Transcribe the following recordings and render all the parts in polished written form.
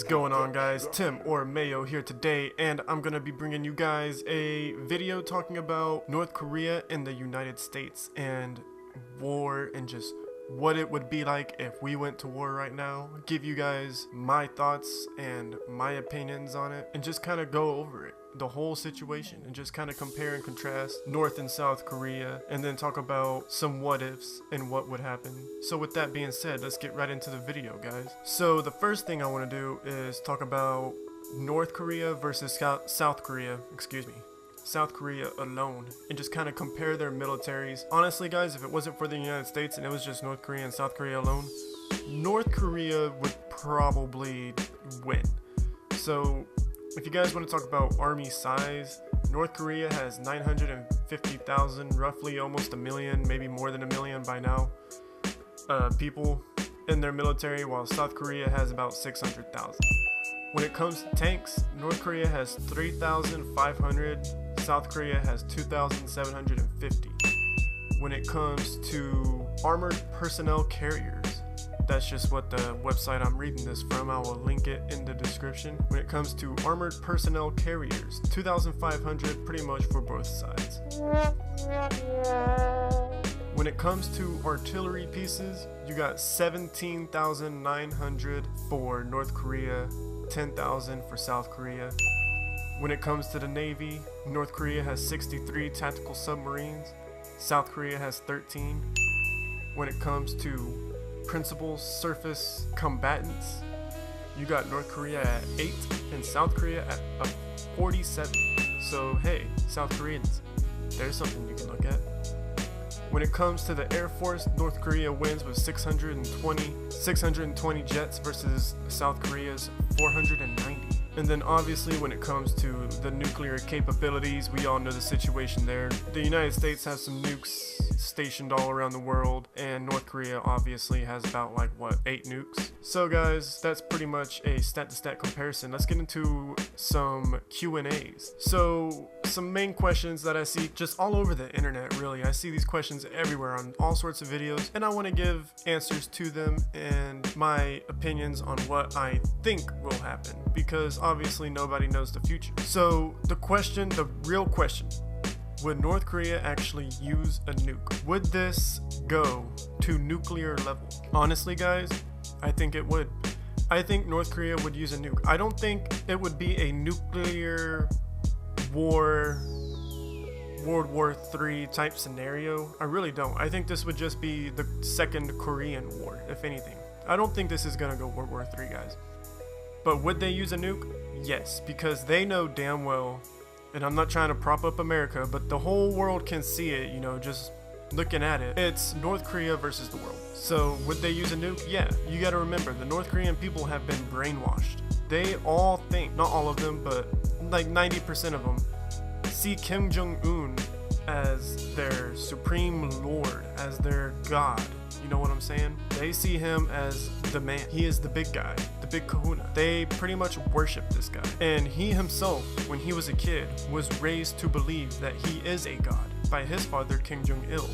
is going on, guys? Tim or Mayo here today, and I'm gonna be bringing you guys a video talking about North Korea and the United States and war and just what it would be like if we went to war right now. Give you guys my thoughts and my opinions on it and just kind of go over it, the whole situation, and just kind of compare and contrast North and South Korea, and then talk about some what ifs and what would happen. So with that being said, let's get right into the video, guys. So the first thing I want to do is talk about North Korea versus South Korea alone, and just kind of compare their militaries. Honestly, guys, if it wasn't for the United States and it was just North Korea and South Korea alone, North Korea would probably win. So if you guys want to talk about army size, North Korea has 950,000, roughly almost a million, maybe more than a million by now, people in their military, while South Korea has about 600,000. When it comes to tanks, North Korea has 3,500, South Korea has 2,750. When it comes to armored personnel carriers, that's just what the website I'm reading this from, I will link it in the description. When it comes to armored personnel carriers, 2,500 pretty much for both sides. When it comes to artillery pieces, you got 17,900 for North Korea, 10,000 for South Korea. When it comes to the Navy, North Korea has 63 tactical submarines, South Korea has 13. When it comes to principal surface combatants, you got North Korea at 8 and South Korea at 47. So hey, South Koreans, there's something you can look at. When it comes to the Air Force, North Korea wins with 620 jets versus South Korea's 490. And then obviously when it comes to the nuclear capabilities, we all know the situation there. The United States has some nukes stationed all around the world, and North Korea obviously has about 8 nukes. So guys, that's pretty much a stat-to-stat comparison. Let's get into some Q&As. So some main questions that I see just all over the internet, really. I see these questions everywhere on all sorts of videos, and I want to give answers to them and my opinions on what I think will happen, because obviously nobody knows the future. So the real question, would North Korea actually use a nuke? Would this go to nuclear level? Honestly, guys, I think it would. I think North Korea would use a nuke. I don't think it would be a nuclear war, World War III type scenario. I really don't. I think this would just be the second Korean War, if anything. I don't think this is gonna go World War III, guys. But would they use a nuke? Yes, because they know damn well, and I'm not trying to prop up America, but the whole world can see it, just looking at it. It's North Korea versus the world. So would they use a nuke? Yeah, you gotta remember, the North Korean people have been brainwashed. They all think, not all of them, but 90% of them, see Kim Jong-un as their supreme lord, as their god. You know what I'm saying? They see him as the man. He is the big guy, the big kahuna. They pretty much worship this guy. And he himself, when he was a kid, was raised to believe that he is a god by his father, Kim Jong-il.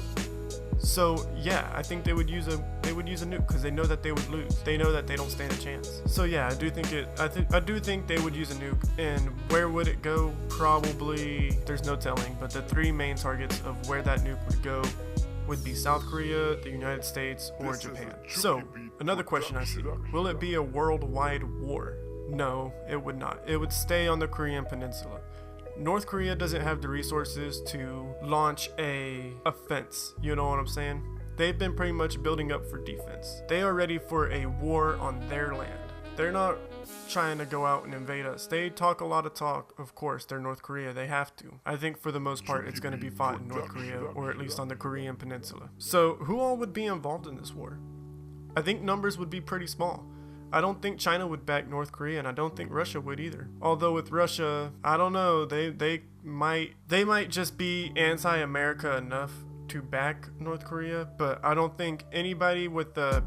So yeah, I think they would use a nuke because they know that they would lose. They know that they don't stand a chance. So yeah, I do think they would use a nuke. And where would it go? Probably, there's no telling, but the 3 main targets of where that nuke would go would be South Korea, the United States, or Japan. So, another question I see, will it be a worldwide war? No, it would not. It would stay on the Korean Peninsula. North Korea doesn't have the resources to launch a offense, you know what I'm saying? They've been pretty much building up for defense. They are ready for a war on their land. They're not trying to go out and invade us. They talk a lot of talk, of course, they're North Korea, they have to. I think for the most part it's going to be fought in North Korea, or at least on the Korean Peninsula. So who all would be involved in this war? I think numbers would be pretty small. I don't think China would back North Korea, and I don't think Russia would either. Although with Russia, I don't know, they might just be anti-America enough to back North Korea, but I don't think anybody with a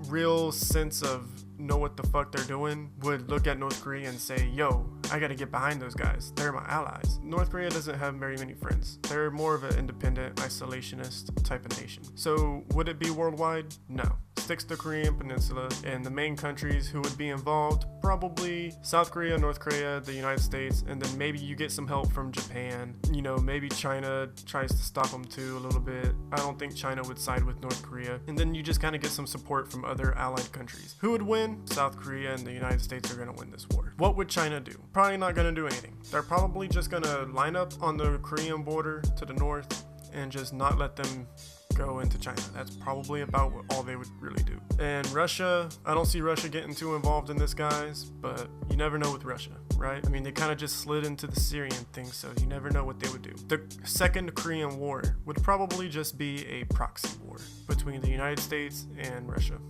real sense of know what the fuck they're doing would look at North Korea and say, yo, I gotta get behind those guys, they're my allies. North Korea doesn't have very many friends. They're more of an independent, isolationist type of nation. So would it be worldwide? No. sticks to the Korean Peninsula, and the main countries who would be involved, probably South Korea, North Korea, the United States, and then maybe you get some help from Japan. You know, maybe China tries to stop them too a little bit. I don't think China would side with North Korea. And then you just kind of get some support from other allied countries. Who would win? South Korea and the United States are going to win this war. What would China do? Probably not going to do anything. They're probably just going to line up on the Korean border to the north and just not let them go into China. That's probably about all they would really do. And Russia, I don't see Russia getting too involved in this, guys, but you never know with Russia, right? I mean, they kind of just slid into the Syrian thing, so you never know what they would do. The second Korean War would probably just be a proxy war between the United States and Russia.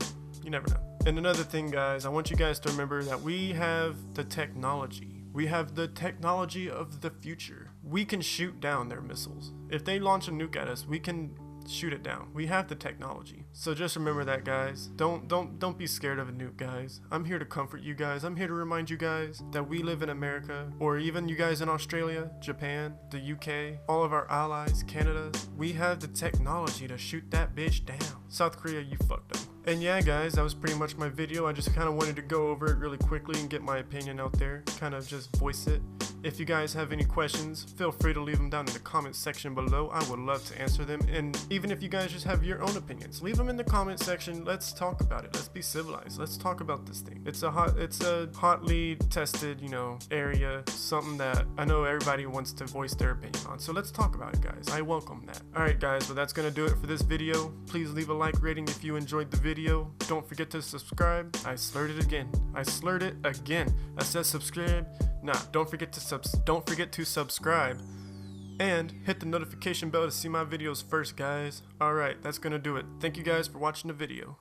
You never know. And another thing, guys, I want you guys to remember that we have the technology. We have the technology of the future. We can shoot down their missiles. If they launch a nuke at us, we can shoot it down. We have the technology. So just remember that, guys. Don't be scared of a nuke, guys. I'm here to comfort you guys. I'm here to remind you guys that we live in America, or even you guys in Australia, Japan, the UK, all of our allies, Canada. We have the technology to shoot that bitch down. South Korea, you fucked up. And yeah, guys, that was pretty much my video. I just kind of wanted to go over it really quickly and get my opinion out there, kind of just voice it. If you guys have any questions, feel free to leave them down in the comment section below. I would love to answer them. And even if you guys just have your own opinions, leave them in the comment section. Let's talk about it. Let's be civilized. Let's talk about this thing. It's a hotly tested, area, something that I know everybody wants to voice their opinion on. So let's talk about it, guys. I welcome that. All right, guys, well, that's going to do it for this video. Please leave a like rating if you enjoyed the video. Don't forget to subscribe. I slurred it again. I said subscribe. Nah, don't forget to subscribe and hit the notification bell to see my videos first, guys. Alright, that's gonna do it. Thank you guys for watching the video.